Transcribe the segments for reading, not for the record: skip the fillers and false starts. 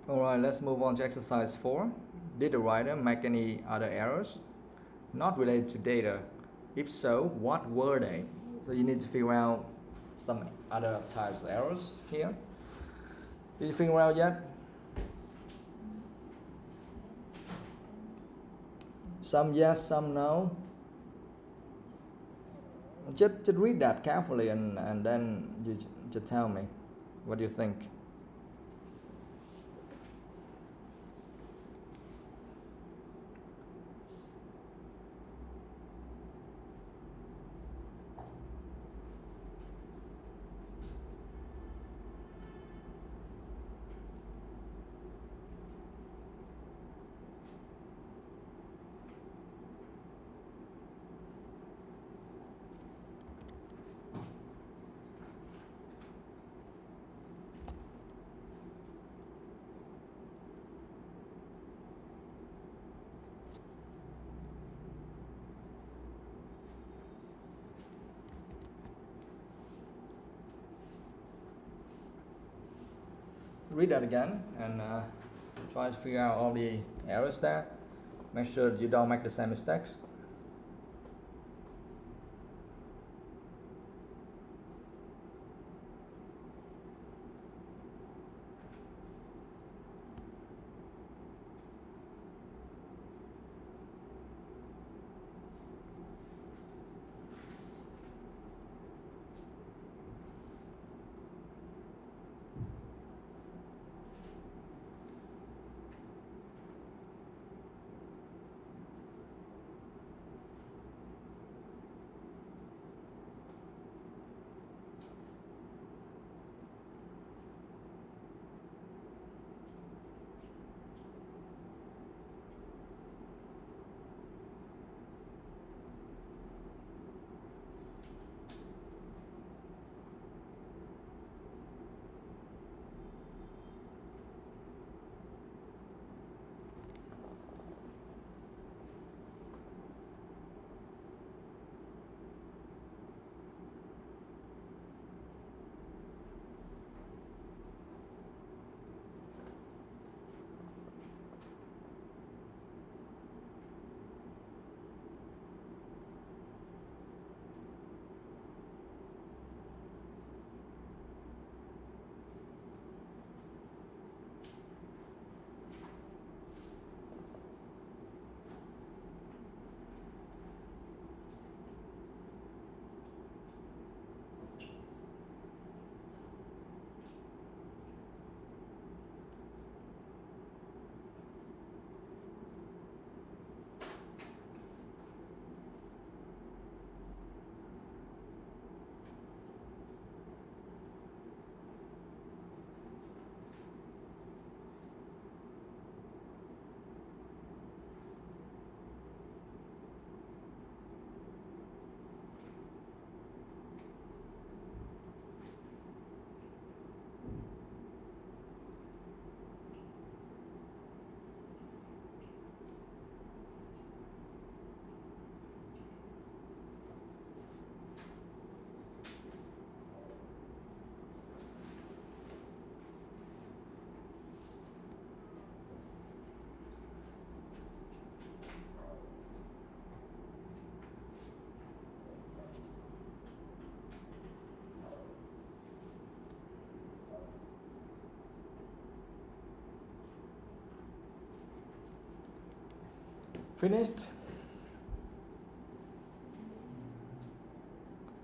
Alright, let's move on to exercise 4. Did the writer make any other errors not related to data? If so, what were they? So you need to figure out some other types of errors here. Did you figure out yet? Some yes, some no. Just read that carefully and then you just tell me what do you think. Read that again and try to figure out all the errors there. Make sure that you don't make the same mistakes. Finished?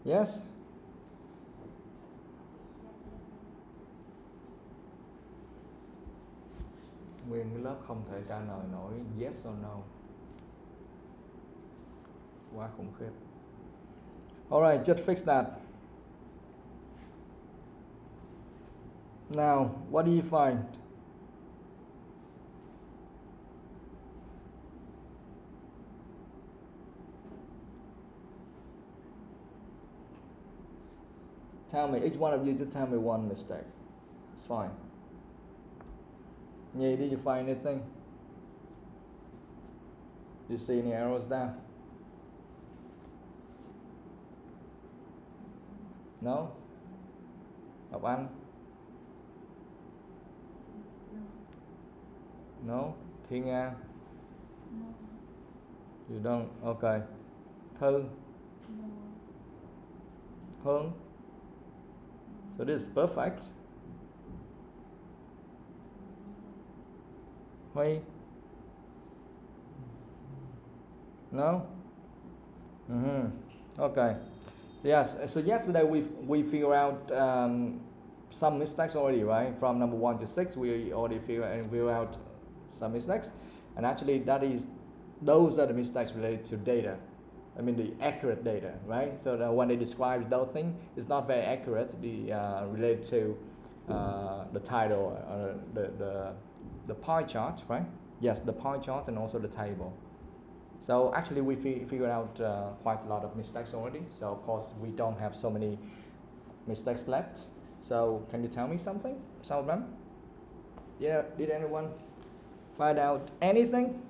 Yes? Nguyên cái lớp không thể trả lời nổi yes or no. Quá khủng khiếp. Alright, just fix that. Now, what do you find? Tell me, each one of you just tell me one mistake. It's fine. Nhi, did you find anything? You see any arrows there? No? Ngọc Anh? No. Thiên Nga. No. You don't. Okay. Thư. No. Hương. So this is perfect. Huy. No. Okay. So yes. So yesterday we figure out some mistakes already, right? From number 1 to 6, we already figure out some mistakes, and actually those are the mistakes related to data. I mean the accurate data, right? So that when they describe those things, it's not very accurate. Related to the title or the pie chart, right? Yes, the pie chart and also the table. So actually we figured out quite a lot of mistakes already. So of course we don't have so many mistakes left. So can you tell me some of them? Yeah, did anyone find out anything?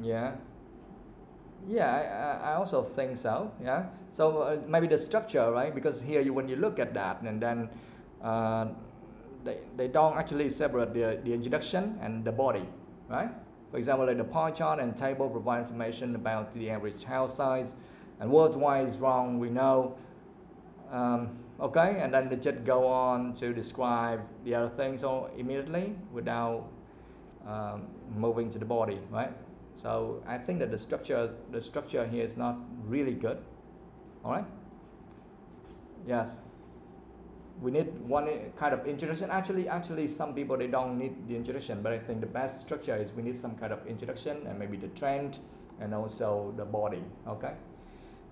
Yeah. Yeah, I also think so. Yeah. So maybe the structure, right? Because here, when you look at that, and then they don't actually separate the introduction and the body, right? For example, like the pie chart and table provide information about the average house size, and word-wise is wrong, we know. Okay, and then they just go on to describe the other things immediately without moving to the body, right? So I think that the structure here is not really good. All right. Yes. We need one kind of introduction. Actually, some people they don't need the introduction, but I think the best structure is we need some kind of introduction and maybe the trend and also the body. Okay.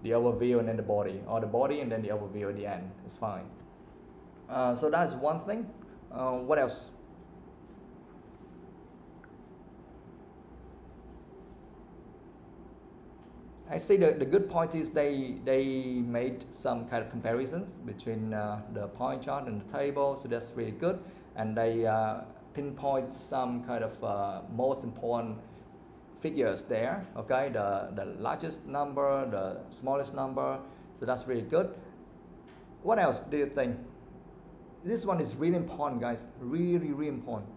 The overview and then the body, or the body and then the overview at the end. It's fine. So that's one thing. What else? I see the good point is they made some kind of comparisons between the pie chart and the table, so that's really good. And they pinpoint some kind of most important figures there. Okay, the largest number, the smallest number, so that's really good. What else do you think? This one is really important, guys. Really important.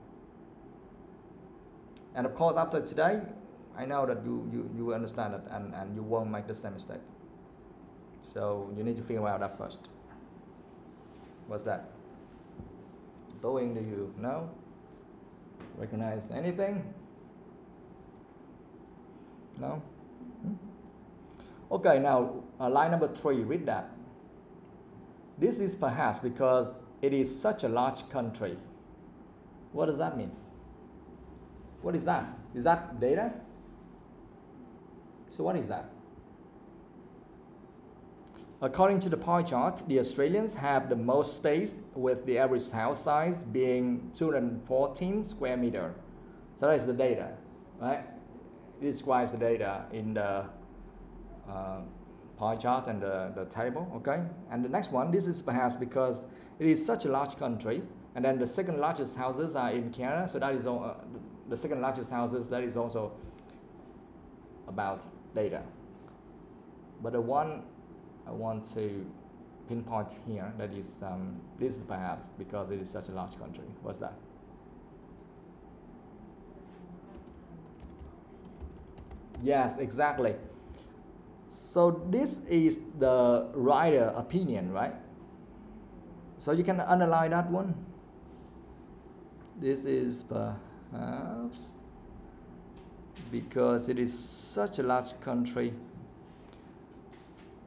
And of course, after today, I know that you understand it and you won't make the same mistake. So you need to figure out that first. What's that? TOEIC, do you know? Recognize anything? No? Okay, now line number 3, read that. This is perhaps because it is such a large country. What does that mean? What is that? Is that data? So what is that? According to the pie chart, the Australians have the most space, with the average house size being 214 square meter. So that is the data, right? It describes the data in the pie chart and the table, okay? And the next one, this is perhaps because it is such a large country, and then the second largest houses are in Canada, so that is the second largest houses, that is also about data. But the one I want to pinpoint here, that is this is perhaps because it is such a large country. What's that? Yes, exactly. So this is the writer opinion, right? So you can underline that one. This is perhaps because it is such a large country.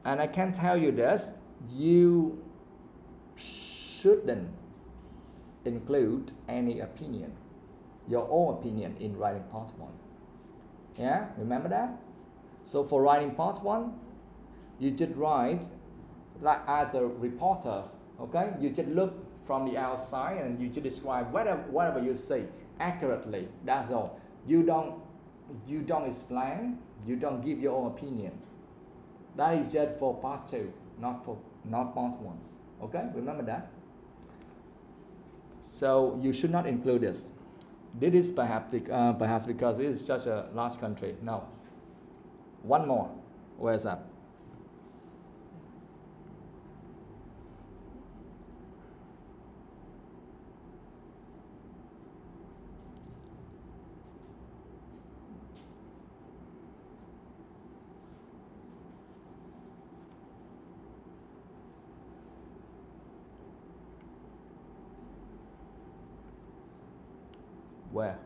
And I can tell you this, you shouldn't include any opinion, your own opinion, in writing part 1. Yeah, remember that? So for writing part 1, you just write like as a reporter, okay? You just look from the outside and you just describe whatever you see accurately, that's all. You don't explain, you don't give your own opinion. That is just for part 2, not not past one. Okay, remember that. So you should not include this. This is perhaps because it is such a large country. No. One more. Where's that? Where?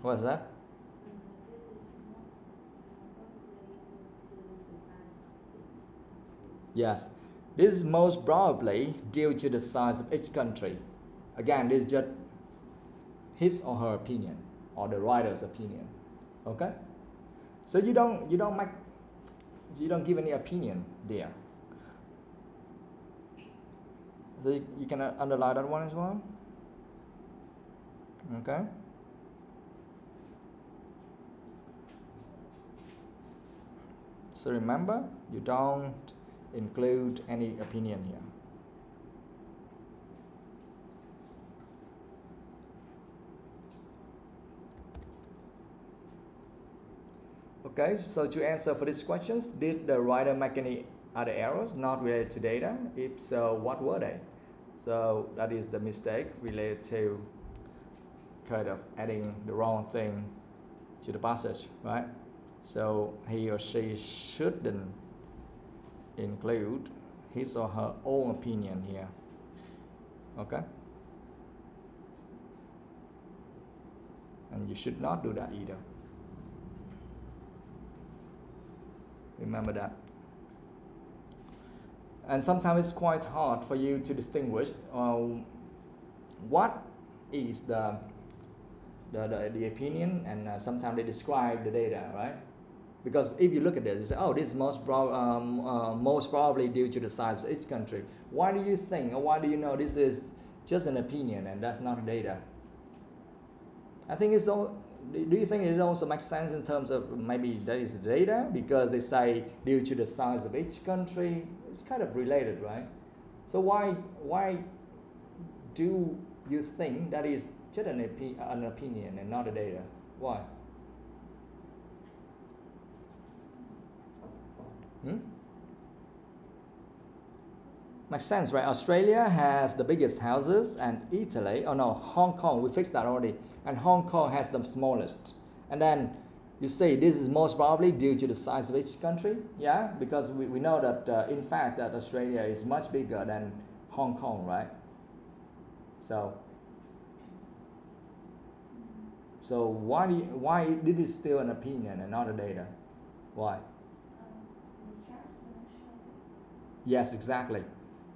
What's that? Yes, this is most probably due to the size of each country. Again, this is just his or her opinion or the writer's opinion. Okay, so you don't give any opinion there. So you can underline that one as well. Okay. So remember, you don't include any opinion here. Okay, so to answer for these questions, did the writer make any other errors not related to data? If so, what were they? So that is the mistake related to kind of adding the wrong thing to the passage, right? So he or she shouldn't include his or her own opinion here. Okay? And you should not do that either. Remember that. And sometimes it's quite hard for you to distinguish what is the opinion, and sometimes they describe the data, right? Because if you look at this, you say, oh, this is most probably due to the size of each country. Why do you think, or why do you know this is just an opinion and that's not data? I think it's all. Do you think it also makes sense in terms of maybe that is data because they say due to the size of each country? It's kind of related, right? So why do you think that is just an opinion and not a data? Why? Makes sense, right? Australia has the biggest houses, and Italy, oh no, Hong Kong, we fixed that already, and Hong Kong has the smallest. And then you say this is most probably due to the size of each country, yeah? Because we know that in fact that Australia is much bigger than Hong Kong, right? So why this is still an opinion and not a data? Why? Yes, exactly.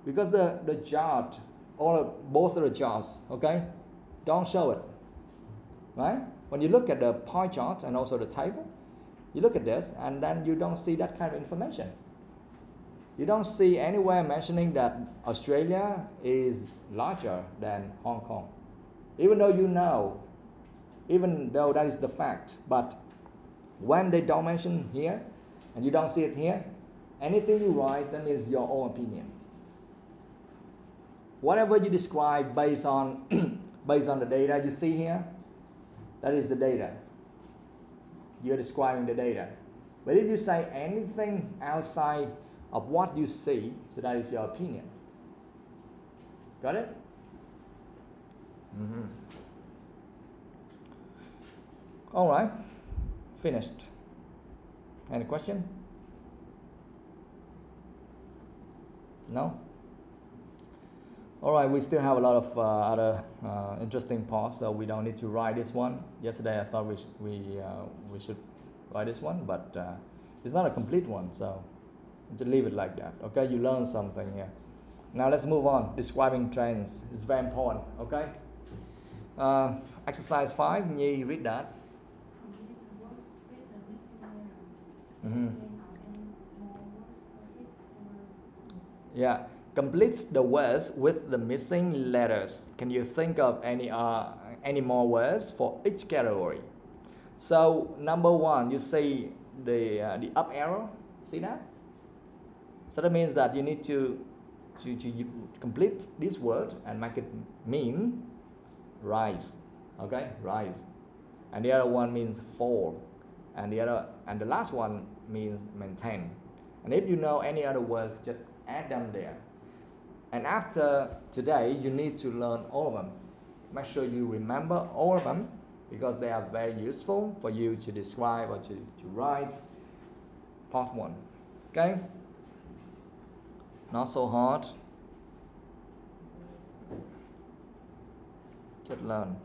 Because the chart, both of the charts, okay, don't show it, right? When you look at the pie chart and also the table, you look at this and then you don't see that kind of information. You don't see anywhere mentioning that Australia is larger than Hong Kong, even though you know, even though that is the fact. But when they don't mention here and you don't see it here, anything you write then is your own opinion. Whatever you describe based on the data you see here, that is the data. You're describing the data. But if you say anything outside of what you see, so that is your opinion. Got it? All right, finished. Any question? No? All right, we still have a lot of other interesting parts, so we don't need to write this one. Yesterday I thought we should write this one, but it's not a complete one, so just leave it like that. Okay, you learned something here. Now let's move on. Describing trends is very important. Okay. Exercise 5. Nhi, read that. Yeah, complete the words with the missing letters. Can you think of any more words for each category? So number one, you see the up arrow. See that? So that means that you need to complete this word and make it mean rise. Okay, rise. And the other one means fall, and the last one means maintain. And if you know any other words, just add them there. And after today, you need to learn all of them. Make sure you remember all of them because they are very useful for you to describe or to write part one. Okay? Not so hard. Just learn.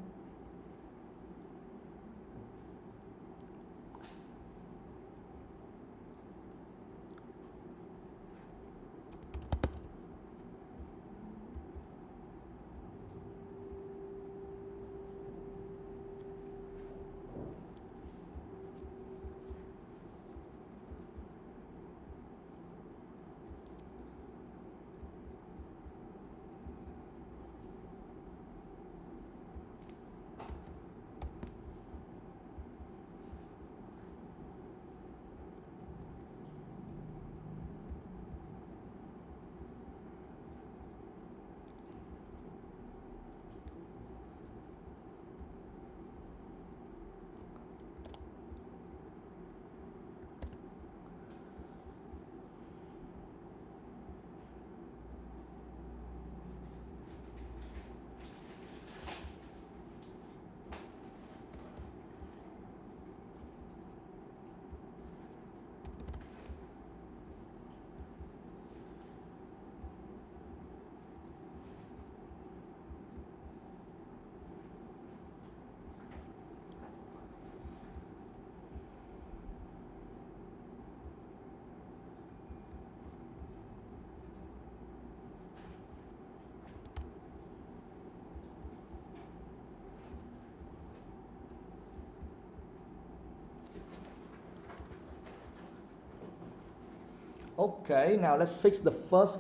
Okay, now let's fix the first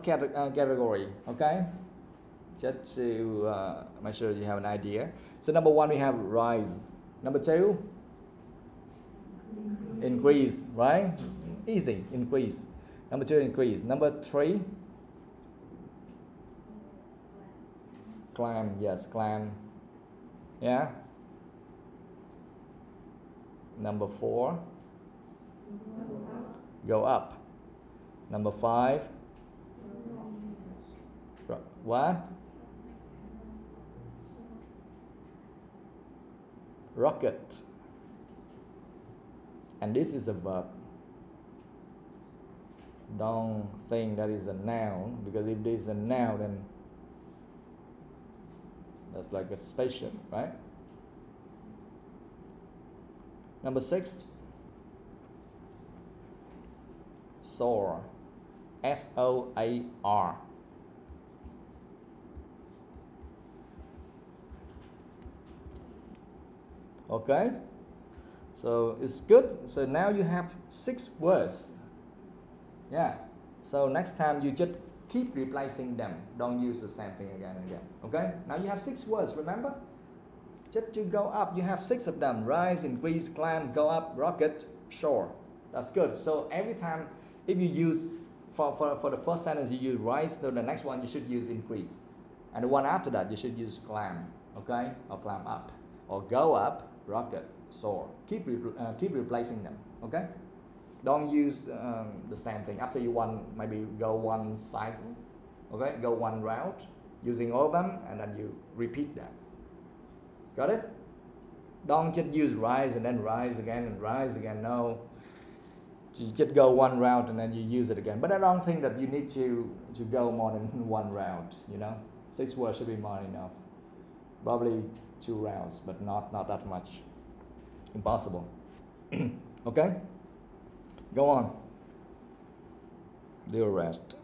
category. Okay, just to make sure you have an idea. So number one, we have rise. Number two, increase. Right? Easy. Increase. Number two, increase. Number three, climb. Yes, climb. Yeah. Number four, go up. Number five, what? Rocket. And this is a verb. Don't think that is a noun, because if this is a noun, then that's like a spaceship, right? Number six, soar. S-O-A-R. Okay, so it's good. So now you have 6 words. Yeah, so next time you just keep replacing them. Don't use the same thing again and again. Okay, now you have 6 words, remember? Just to go up, you have 6 of them. Rise, increase, climb, go up, rocket, soar. That's good. So every time, if you use, for the first sentence you use rise, so the next one you should use increase. And the one after that you should use climb, okay? Or climb up. Or go up, rocket, soar. Keep replacing them, okay? Don't use the same thing. After you maybe go one cycle, okay? Go one route using all of them, and then you repeat that. Got it? Don't just use rise and then rise again and rise again. No. You just go one route and then you use it again. But I don't think that you need to go more than one route, you know? 6 words should be more enough. Probably 2 rounds, but not that much. Impossible. Okay? Go on. Do the rest.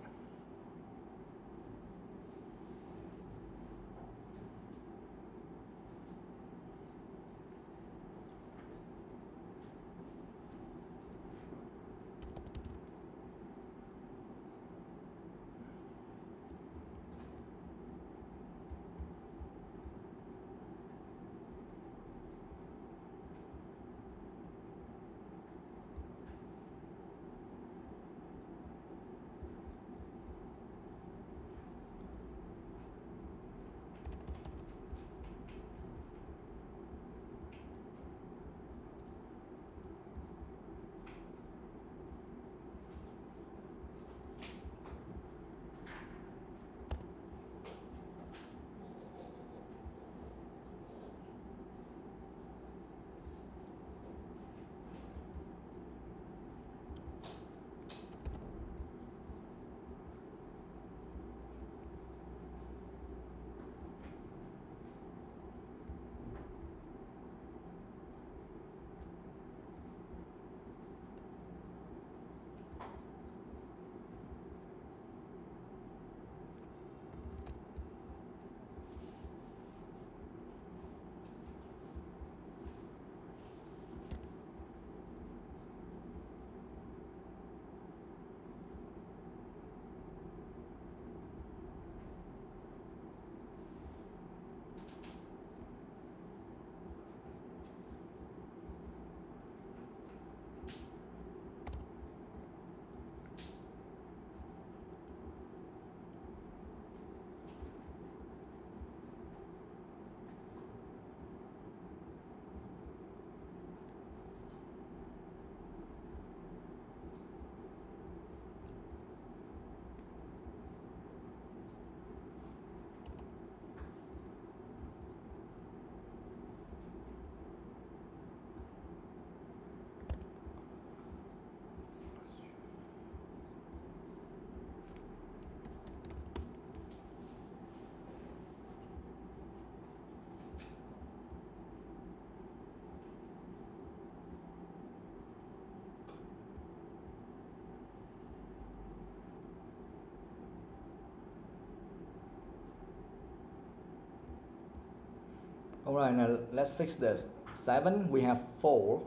All right, now let's fix this. 7, we have 4,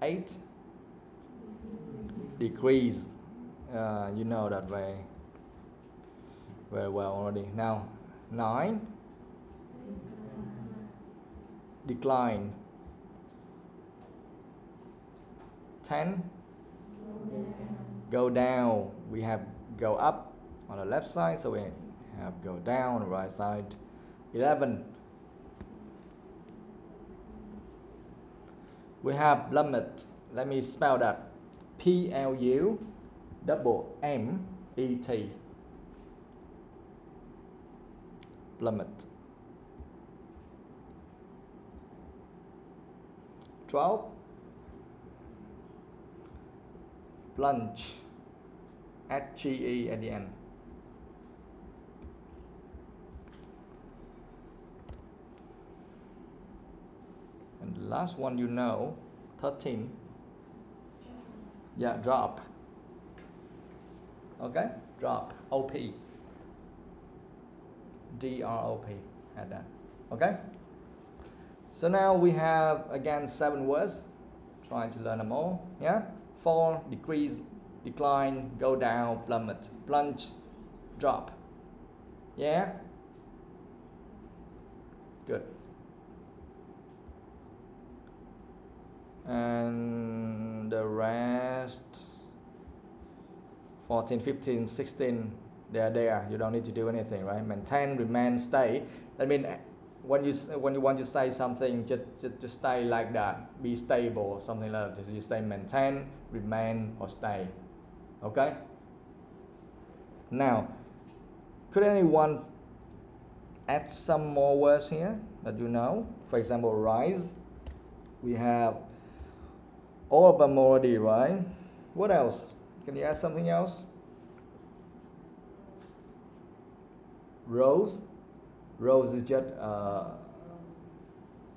8 degrees. You know that very well already. Now 9 decline. 10 go down. We have go up on the left side, so we have go down on the right side. 11 we have plummet. Let me spell that. P-L-U-M-M-E-T. Plummet. 12 plunge. S-G-E at the end. And the last one, you know, 13. Yeah, drop. Okay, drop. O-P. D-R-O-P. Add that. Okay. So now we have again 7 words. Trying to learn them all. Yeah. 4 degrees, decline, go down, plummet, plunge, drop. Yeah. Good. And the rest 14, 15, 16, they're there. You don't need to do anything, right? Maintain, remain, stay. I mean, when you want to say something, just stay like that. Be stable, something like that. You say maintain, remain, or stay. Okay? Now, could anyone add some more words here that you know? For example, rise. We have all of them already, right? What else? Can you add something else? Rose. Rose is just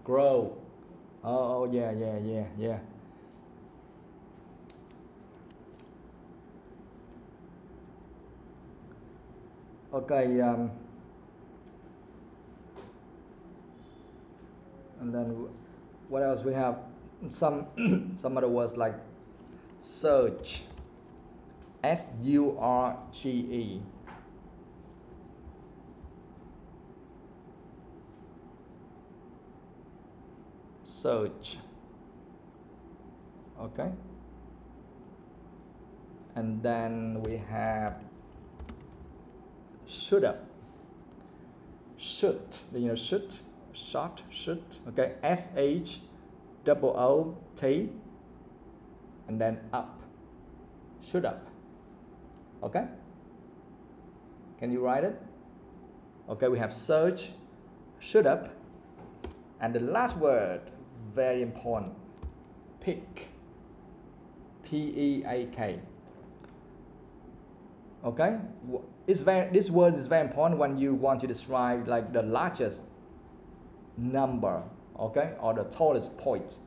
grow. Oh yeah. Okay. And then what else we have? Some other words like surge. S-U-R-G-E. Surge. Okay. And then we have shoot up. Shoot. You know, shoot. Shot. Shoot. Okay. S-H-O-O-T. And then up. Shoot up. Okay. Can you write it? Okay. We have surge. Shoot up. And the last word, very important, pick. P-E-A-K. Okay, this word is very important when you want to describe like the largest number, okay, or the tallest point,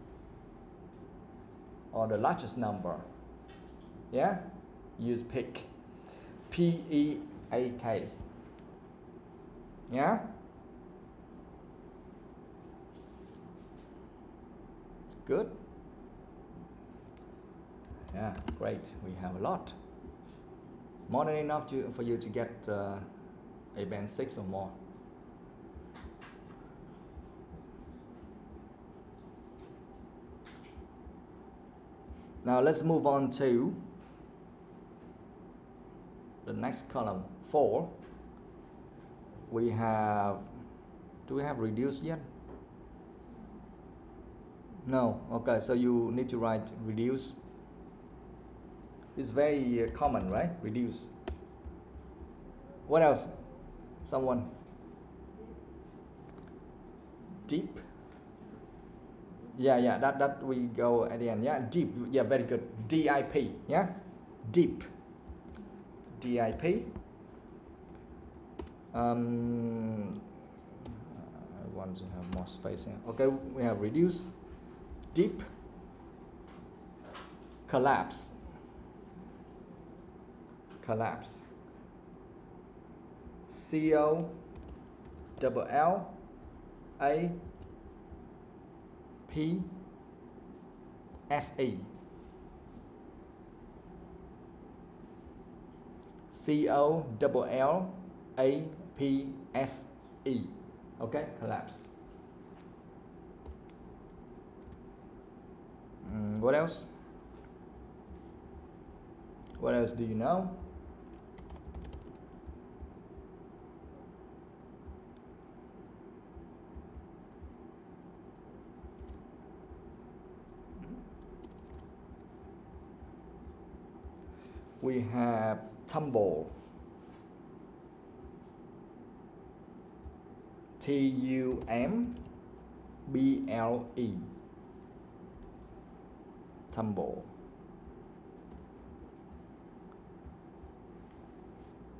or the largest number. Yeah, use pick. P-E-A-K. Yeah. Good. Yeah, great. We have a lot. More than enough for you to get a band 6 or more. Now let's move on to the next column, 4. We have, do we have reduce yet? No. Okay, so you need to write reduce. It's very common, right? Reduce. What else? Someone? Deep. Yeah, that we go at the end. Yeah, deep. Yeah, very good. D-I-P. Yeah, deep. D-I-P. I want to have more space here. Okay, we have reduce, deep, collapse. Collapse. C-O-L-L-A-P-S-E. A P S E. COLLAPSE. Okay, collapse. What else? What else do you know? We have tumble. TUMBLE. Tumble.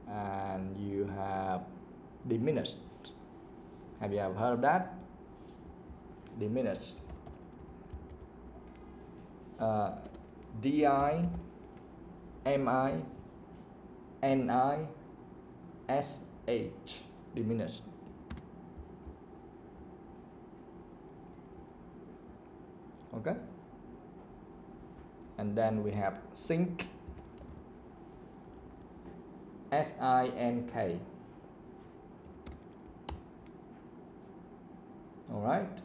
And you have diminished. Have you ever heard of that? Diminished. DIMINISH. Diminished. Okay. And then we have sink. SINK. All right.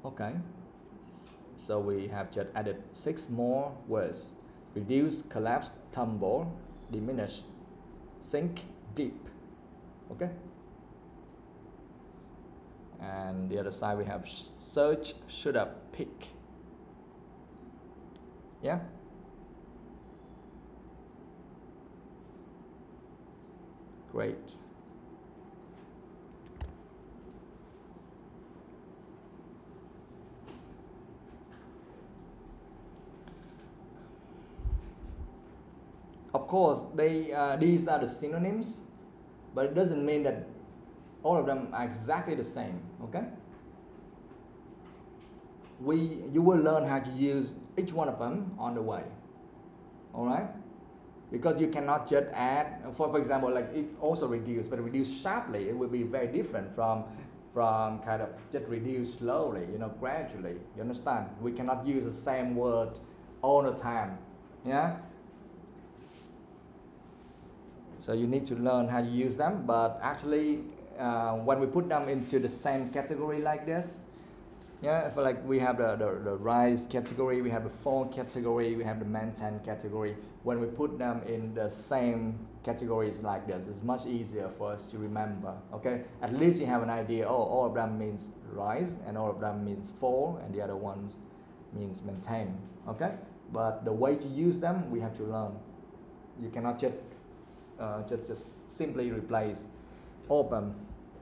Okay. So we have just added 6 more words: reduce, collapse, tumble, diminish, sink, deep. Okay. And the other side we have search, shoot up, pick. Yeah. Great. Of course, these are the synonyms, but it doesn't mean that all of them are exactly the same. Okay. You will learn how to use each one of them on the way. All right. Because you cannot just add, for example, like it also reduce, but reduce sharply, it will be very different from kind of just reduce slowly, gradually. You understand? We cannot use the same word all the time. Yeah. So you need to learn how to use them, but actually, when we put them into the same category like this, yeah, for like we have the rise category, we have the fall category, we have the maintain category. When we put them in the same categories like this, it's much easier for us to remember. Okay, at least you have an idea. Oh, all of them means rise, and all of them means fall, and the other ones means maintain. Okay, but the way to use them, we have to learn. You cannot just simply replace all of them.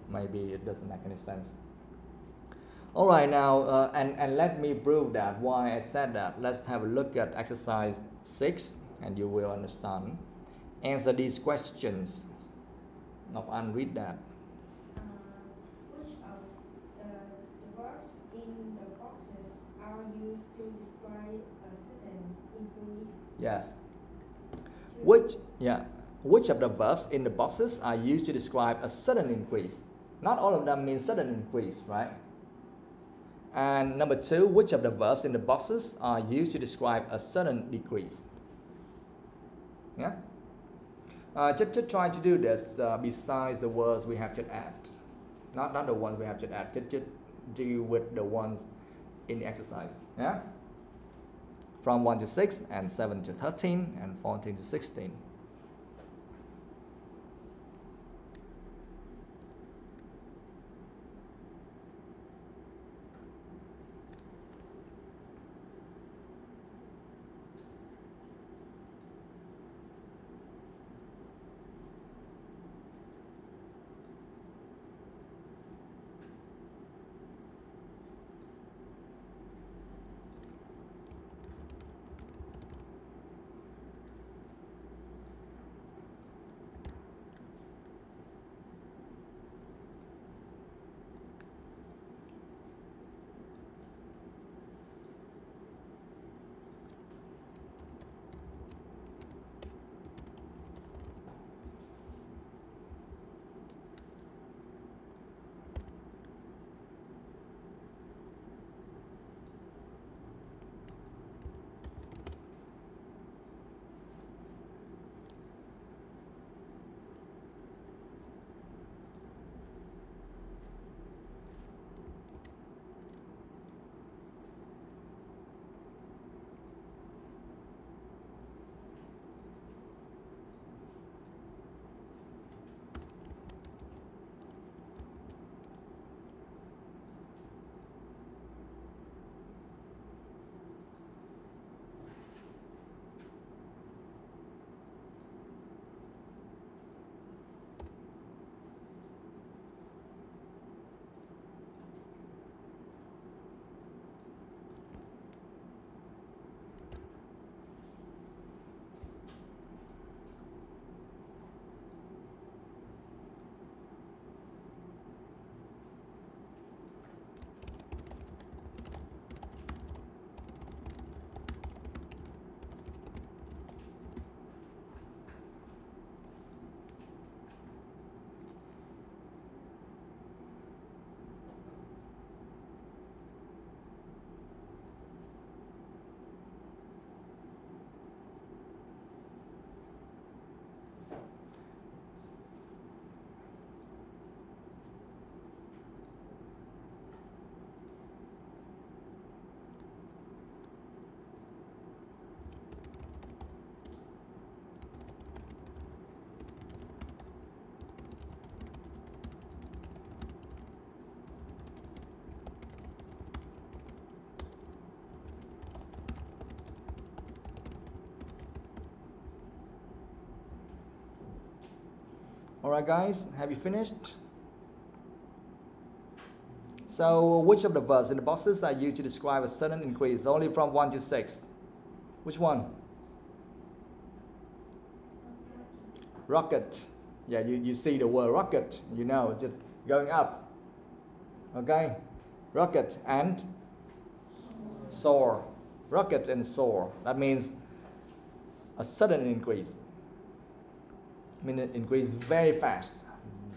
Maybe it doesn't make any sense. All right, now and let me prove that why I said that. Let's have a look at exercise 6 and you will understand. Answer these questions. Ngọc Anh, read that. Which of the verbs in the boxes are used to describe a sudden increase? Yes. Which of the verbs in the boxes are used to describe a sudden increase? Not all of them mean sudden increase, right? And number 2, which of the verbs in the boxes are used to describe a sudden decrease? Yeah. Just try to do this besides the words we have just add. Not the ones we have just add. Just do with the ones in the exercise. Yeah. From 1 to 6 and 7 to 13 and 14 to 16. Alright guys, have you finished? So which of the verbs in the boxes are used to describe a sudden increase only from 1 to 6? Which one? Rocket. Yeah, you see the word rocket, you know, it's just going up. Okay? Rocket and soar. Rocket and soar. That means a sudden increase. I mean, it increase very fast.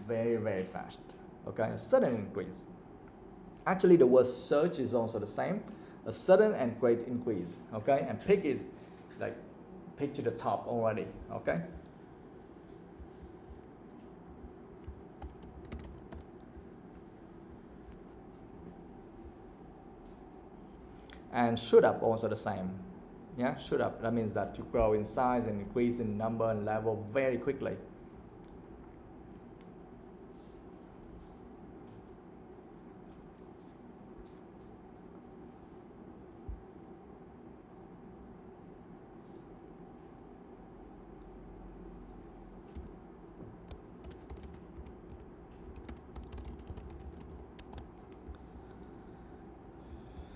Very, very fast. Okay? A sudden increase. Actually, the word surge is also the same. A sudden and great increase. Okay? And peak is like peak to the top already. Okay? And shoot up also the same. Yeah, shoot up. That means that to grow in size and increase in number and level very quickly.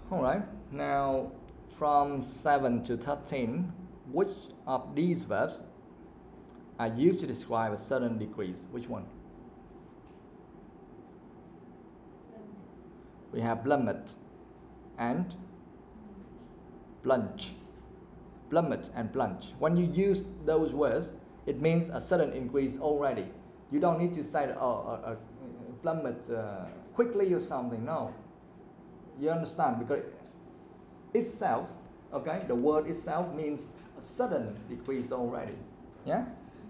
All right, now from 7 to 13, which of these verbs are used to describe a sudden decrease? Which one? We have plummet and plunge. Plummet and plunge. When you use those words, it means a sudden increase already. You don't need to say, oh, plummet quickly or something. No. You understand? Because itself, okay, the word itself means a sudden decrease already. Yeah?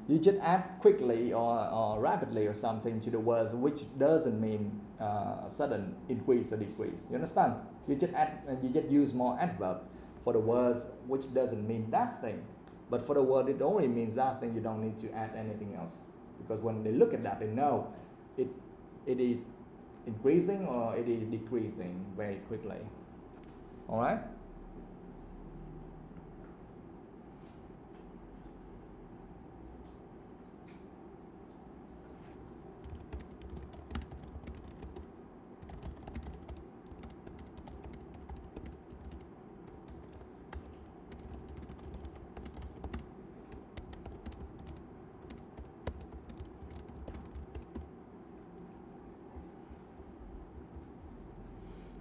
You just add quickly or rapidly or something to the words which doesn't mean a sudden increase or decrease. You understand? You just add, you just use more adverb for the words which doesn't mean that thing. But for the word it only means that thing, you don't need to add anything else. Because when they look at that, they know it is increasing or it is decreasing very quickly. All right?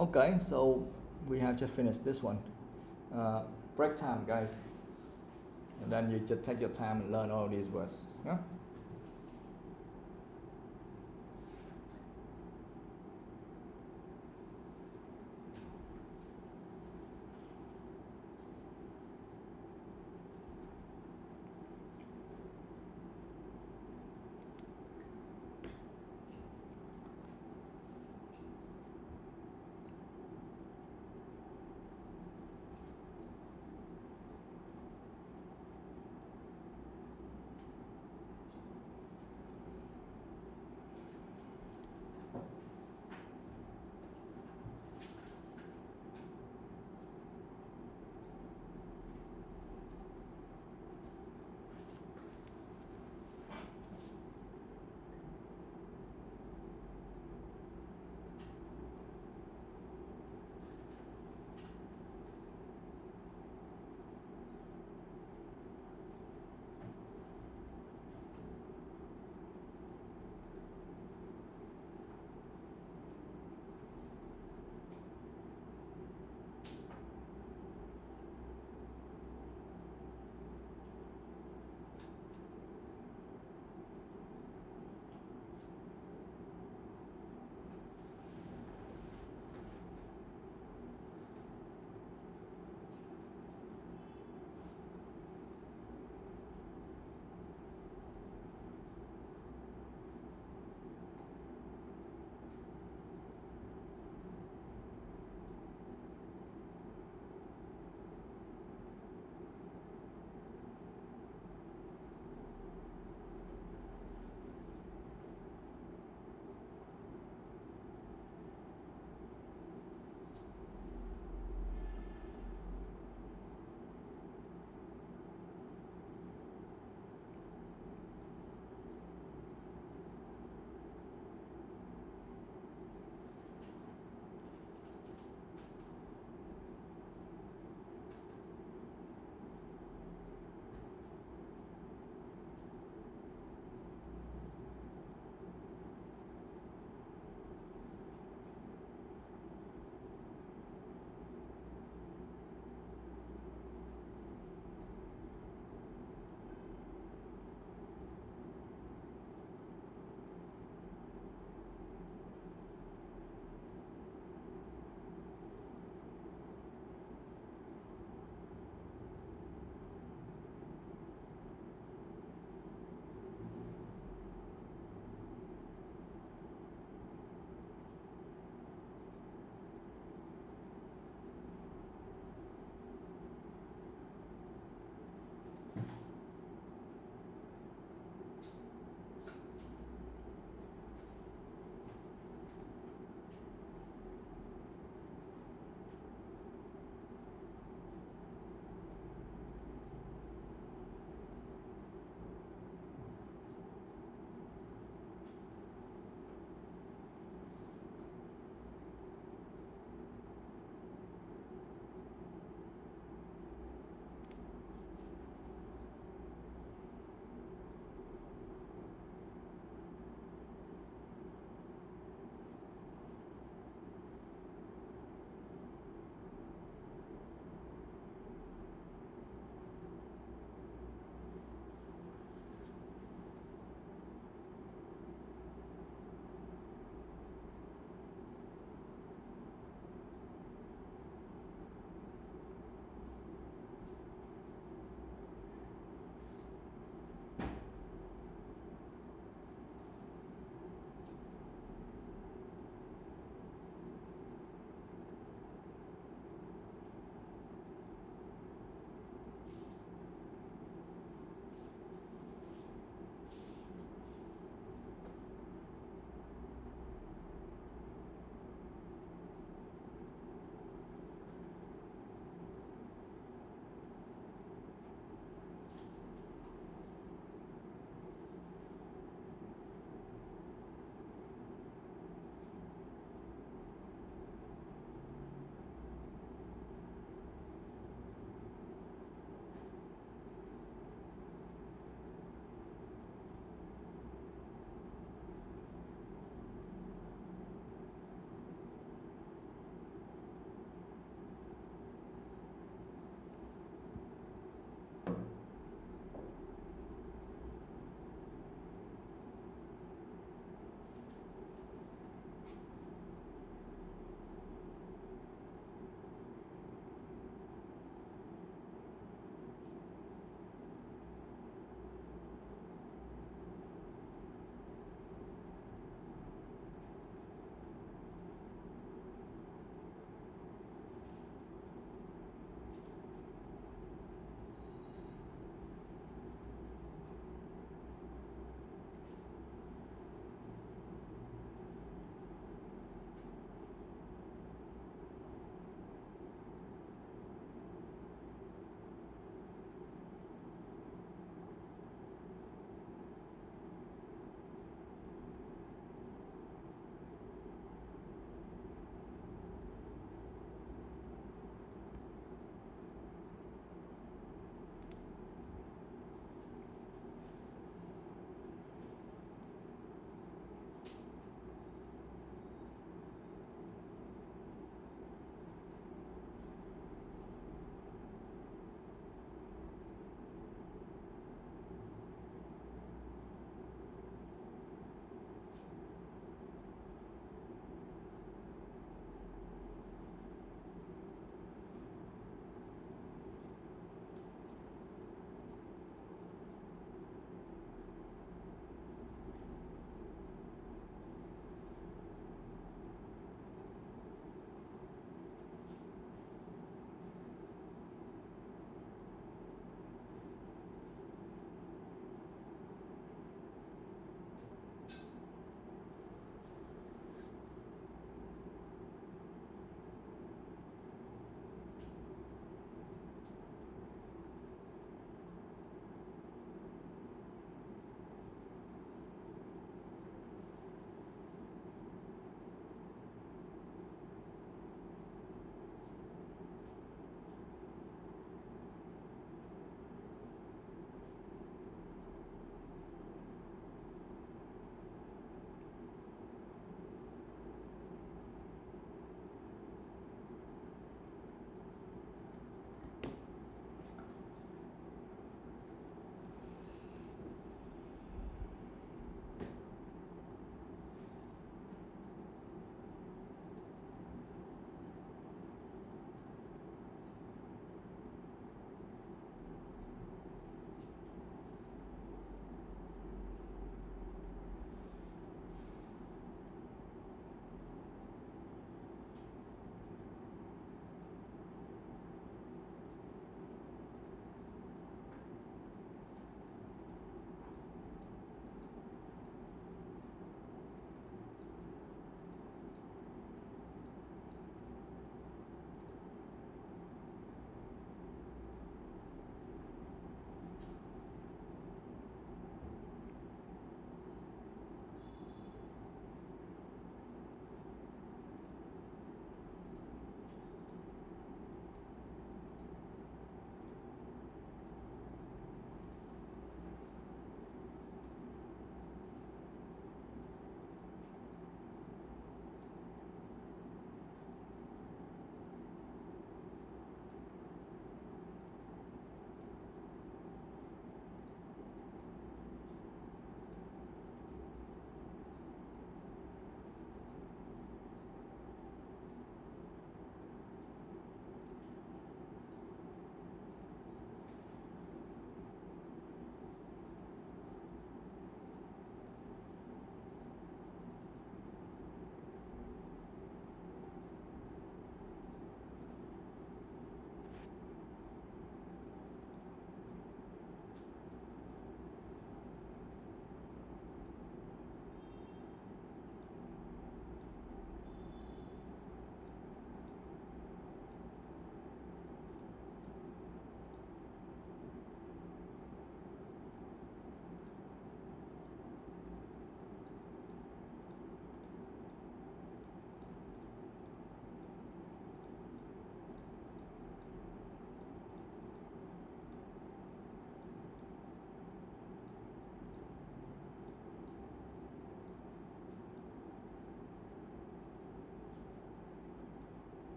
Okay, so we have just finished this one. Break time, guys. And then you just take your time and learn all these words. Yeah?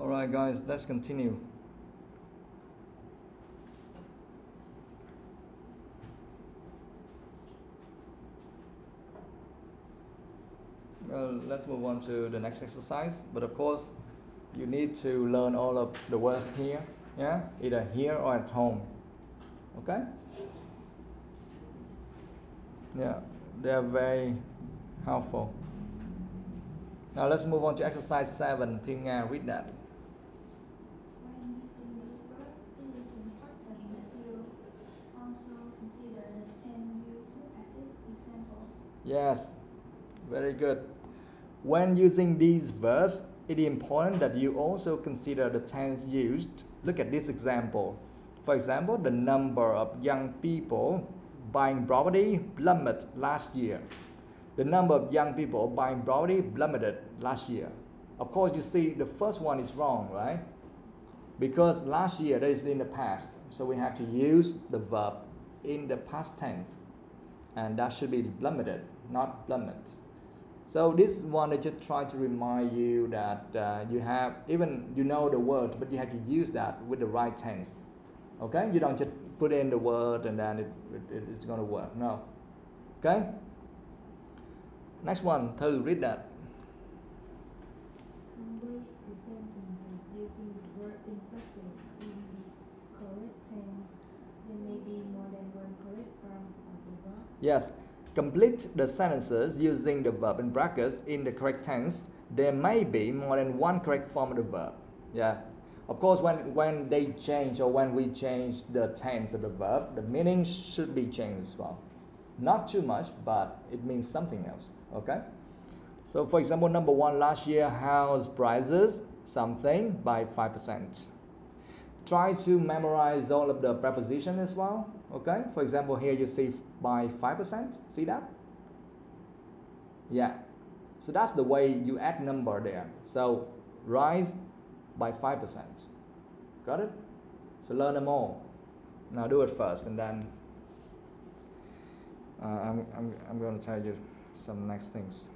Alright guys, let's continue. Let's move on to the next exercise. But of course, you need to learn all of the words here, yeah, either here or at home. Okay? Yeah, they are very helpful. Now let's move on to exercise 7. Thiên Nga, read that. When using this verb, it is important that you also consider the tense used at this example. Yes, very good. When using these verbs, it is important that you also consider the tense used. Look at this example. For example, the number of young people buying property plummeted last year. The number of young people buying property plummeted last year. Of course, you see the first one is wrong, right? Because last year that is in the past. So we have to use the verb in the past tense. And that should be plummeted, not plummet. So this one I just try to remind you that you have, even you know the word, but you have to use that with the right tense. Okay? You don't just put in the word and then it's going to work. No. Okay? Next one, Thư, read that. Complete the sentences using the verb in practice in the correct tense. There may be more than one correct form of the verb. Yes. Complete the sentences using the verb in brackets in the correct tense. There may be more than one correct form of the verb. Yeah. Of course, when they change or when we change the tense of the verb, the meaning should be changed as well. Not too much, but it means something else. Okay? So, for example, number 1, last year house prices something by 5%. Try to memorize all of the preposition as well. Okay? For example, here you see by 5%. See that? Yeah. So that's the way you add number there. So rise by 5%. Got it? So learn them all. Now do it first, and then I'm going to tell you some next things.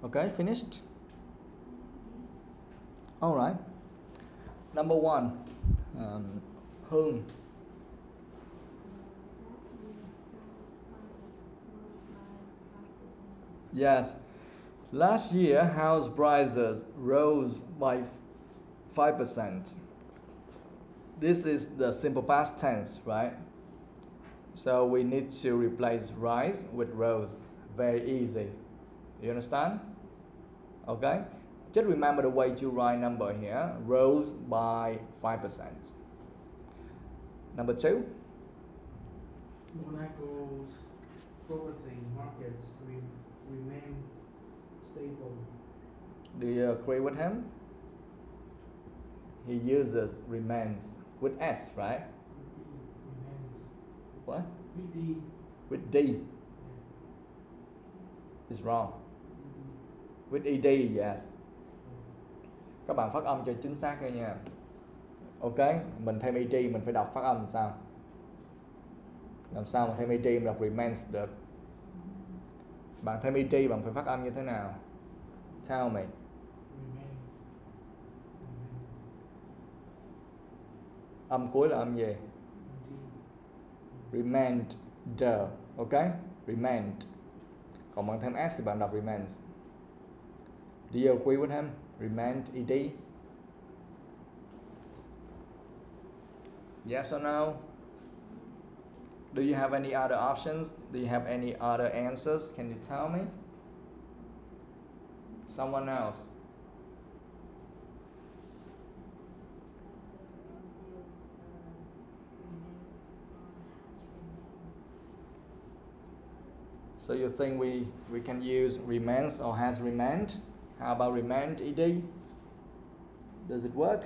Okay, finished? All right. Number 1. Hương. Yes. Last year, house prices rose by 5%. This is the simple past tense, right? So we need to replace rise with rose. Very easy. You understand? Okay? Just remember the way to write number here. Rose by 5%. Number 2. Monaco's property markets remain stable. Do you agree with him? He uses remains with S, right? Remains. What? With the. With D. It's wrong. With ED, yes. Các bạn phát âm cho chính xác thôi nha. Ok, mình thêm ED mình phải đọc phát âm làm sao? Làm sao mà thêm ED mình đọc remains được? Bạn thêm ED bạn phải phát âm như thế nào? Tell me. Âm cuối là âm gì? Remained. Ok? Remained. Còn bạn thêm S thì bạn đọc remains. Do you agree with him? Remained ED? Yes or no? Do you have any other options? Do you have any other answers? Can you tell me? Someone else? So you think we can use remains or has remained? How about remained ED? Does it work?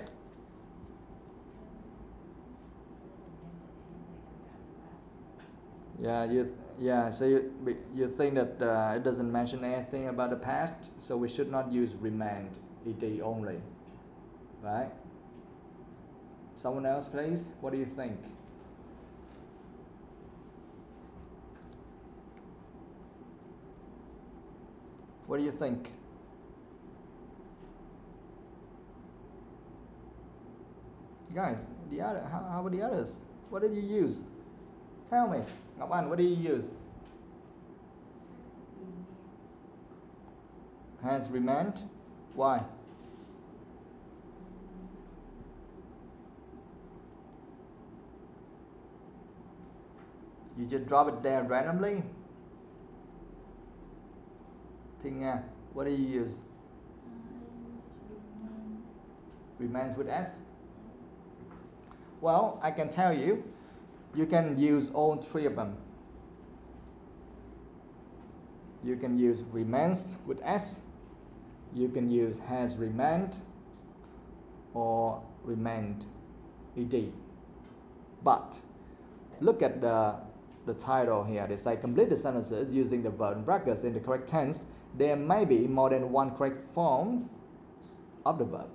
Yeah. So you think that it doesn't mention anything about the past, so we should not use remained ED only, right? Someone else, please. What do you think? What do you think? Guys, how about the others? What did you use? Tell me. Ngọc Anh, what did you use? Has remained. Why? You just drop it there randomly? Thiên Nga, what do you use? Remains with S? Well, I can tell you, you can use all 3 of them. You can use remains with S, you can use has remained, or remained ED. But look at the title here. They say complete the sentences using the verb in brackets in the correct tense. There may be more than one correct form of the verb,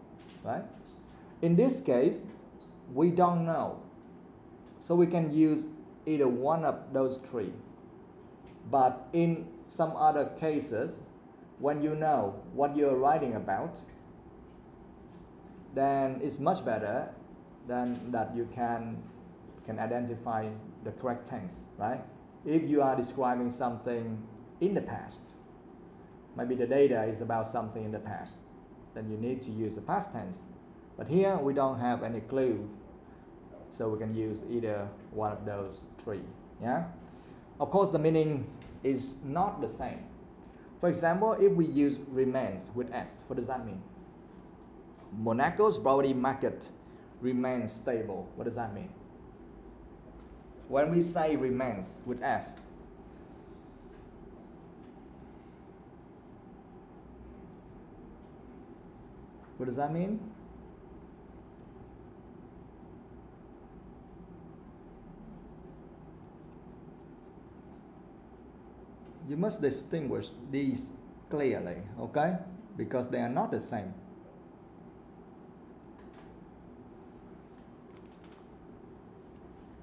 right? In this case, we don't know. So we can use either one of those 3. But in some other cases, when you know what you're writing about, then it's much better than that you can identify the correct tense, right? If you are describing something in the past, maybe the data is about something in the past, then you need to use the past tense. But here we don't have any clue, so we can use either one of those 3. Yeah. Of course, the meaning is not the same. For example, if we use remains with S, what does that mean? Monaco's property market remains stable. What does that mean? When we say remains with S, what does that mean? You must distinguish these clearly, okay? Because they are not the same.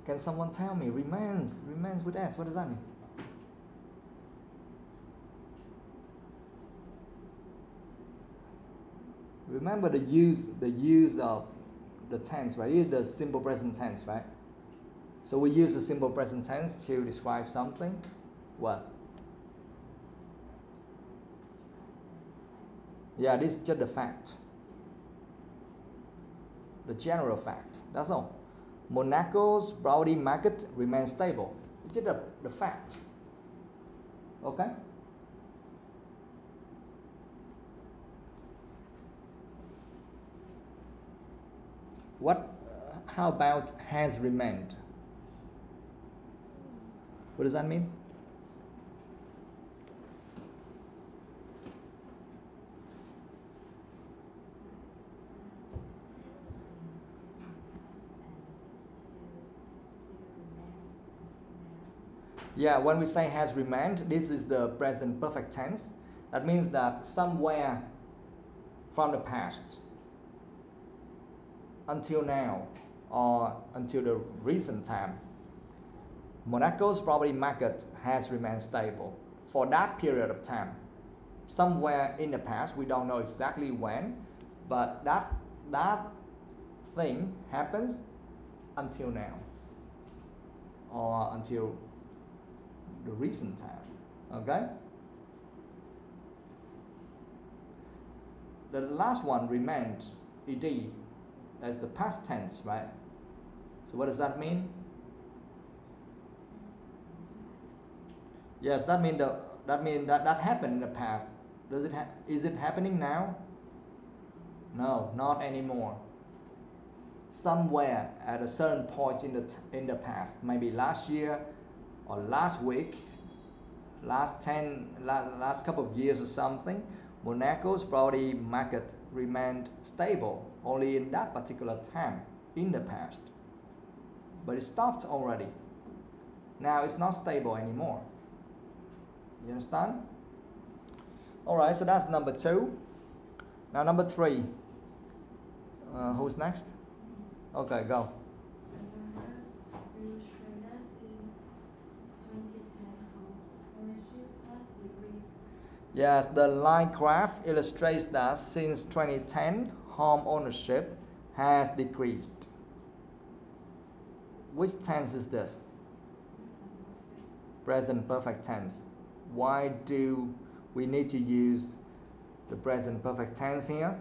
Can someone tell me? Remains with S, what does that mean? remember the use of the tense, right? It is the simple present tense, right? So we use the simple present tense to describe something. What? Yeah, this is just the fact. The general fact. That's all. Monaco's property market remains stable. It's just the fact. Okay? What? How about has remained? What does that mean? Yeah, when we say has remained, this is the present perfect tense. That means that somewhere from the past until now or until the recent time, Monaco's property market has remained stable for that period of time. Somewhere in the past, we don't know exactly when, but that thing happens until now or until the recent time. Okay? The last one remained, ed, that's the past tense, right? So what does that mean? Yes, that means that happened in the past. Is it happening now? No, not anymore. Somewhere at a certain point in the past, maybe last year or last week, last couple of years or something, Monaco's property market remained stable only in that particular time in the past. But it stopped already. Now it's not stable anymore. You understand? Alright, so that's number 2. Now number 3. Who's next? Okay, go. Yes, the line graph illustrates that since 2010, home ownership has decreased. Which tense is this? Present perfect tense. Why do we need to use the present perfect tense here?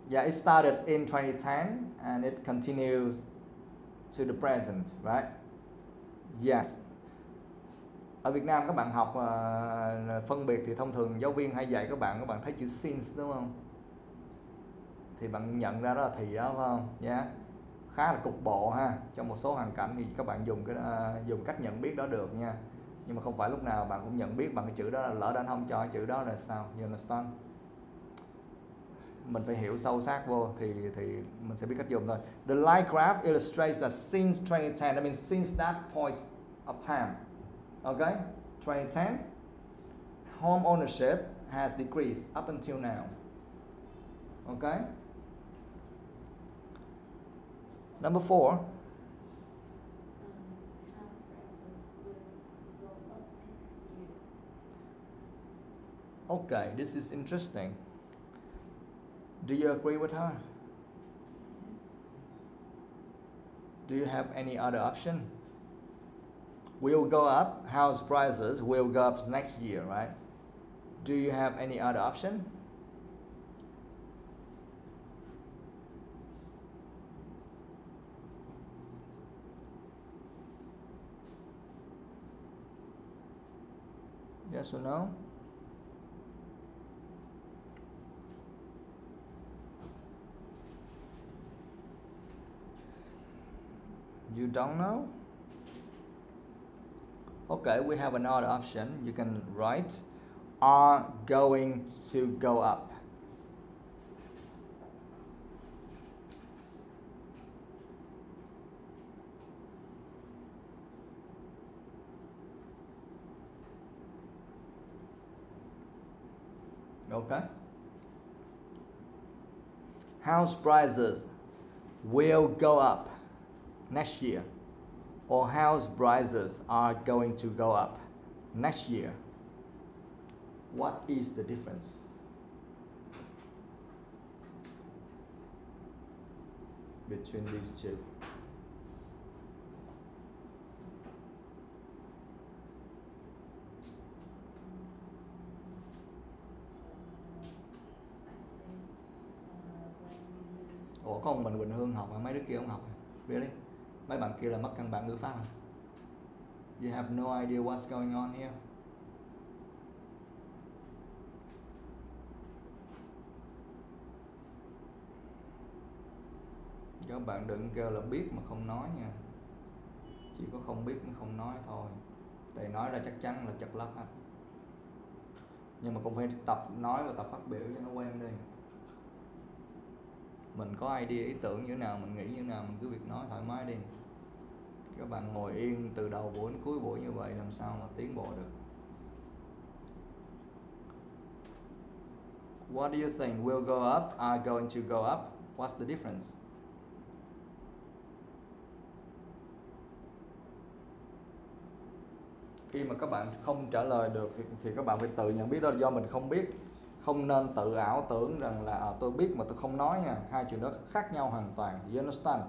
Yeah, it started in 2010 and it continues to the present, right? Yes. Ở Việt Nam các bạn học phân biệt thì thông thường giáo viên hay dạy các bạn thấy chữ since đúng không? Thì bạn nhận ra đó là thì đó phải không? Yeah. Khá là cục bộ ha. Trong một số hoàn cảnh thì các bạn dùng cách nhận biết đó được nha. Nhưng mà không phải lúc nào bạn cũng nhận biết bằng cái chữ đó, là lỡ anh không cho cái chữ đó là sao? You understand? Mình phải hiểu sâu sắc vô thì mình sẽ biết cách dùng thôi. The line graph illustrates that since 2010, I mean since that point of time, okay, 2010, home ownership has decreased up until now. Okay. Number 4. Okay, this is interesting. Do you agree with her? Do you have any other option? Will go up, house prices will go up next year, right? Do you have any other option? Yes or no? You don't know? Okay, we have another option. You can write are going to go up. Okay. House prices will go up next year. or house prices are going to go up next year. What is the difference? Between these two. Ủa có một mình Quỳnh Hương học mà mấy đứa kia không học? Really? Mấy bạn kia là mất căn bản ngữ pháp à? You have no idea what's going on here. Các bạn đừng kêu là biết mà không nói nha. Chỉ có không biết mới không nói thôi. Tại nói ra chắc chắn là chật lất hết. Nhưng mà cũng phải tập nói và tập phát biểu cho nó quen đi. Mình có idea, ý tưởng như thế nào, mình nghĩ như thế nào, mình cứ việc nói thoải mái đi. Các bạn ngồi yên từ đầu buổi đến cuối buổi như vậy làm sao mà tiến bộ được. What do you think? Will go up? Are going to go up? What's the difference? Khi mà các bạn không trả lời được thì các bạn phải tự nhận biết đó là do mình không biết. Không nên tự ảo tưởng rằng là tôi biết mà tôi không nói nha. Hai chuyện đó khác nhau hoàn toàn. You understand?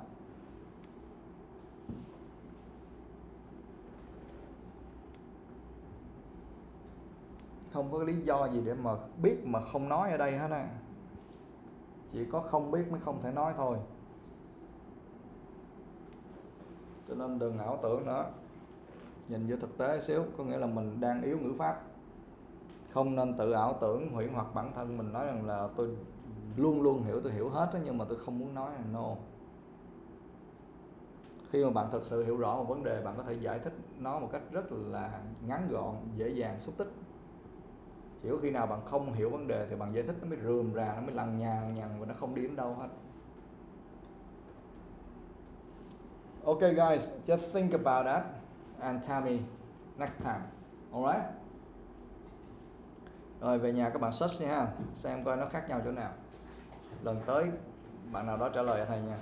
Không có lý do gì để mà biết mà không nói ở đây hết á. Chỉ có không biết mới không thể nói thôi. Cho nên đừng ảo tưởng nữa. Nhìn vô thực tế xíu, có nghĩa là mình đang yếu ngữ pháp. Không nên tự ảo tưởng huyễn hoặc bản thân mình nói rằng là tôi luôn luôn hiểu, tôi hiểu hết đó, nhưng mà tôi không muốn nói. No. Khi mà bạn thực sự hiểu rõ một vấn đề, bạn có thể giải thích nó một cách rất là ngắn gọn, dễ dàng, xúc tích. Chỉ có khi nào bạn không hiểu vấn đề thì bạn giải thích nó mới rườm rà, nó mới lằng nhằng và nó không đi đến đâu hết. Okay guys, just think about that and tell me next time. Alright? Rồi về nhà các bạn search nha, xem coi nó khác nhau chỗ nào. Lần tới bạn nào đó trả lời cho thầy nha.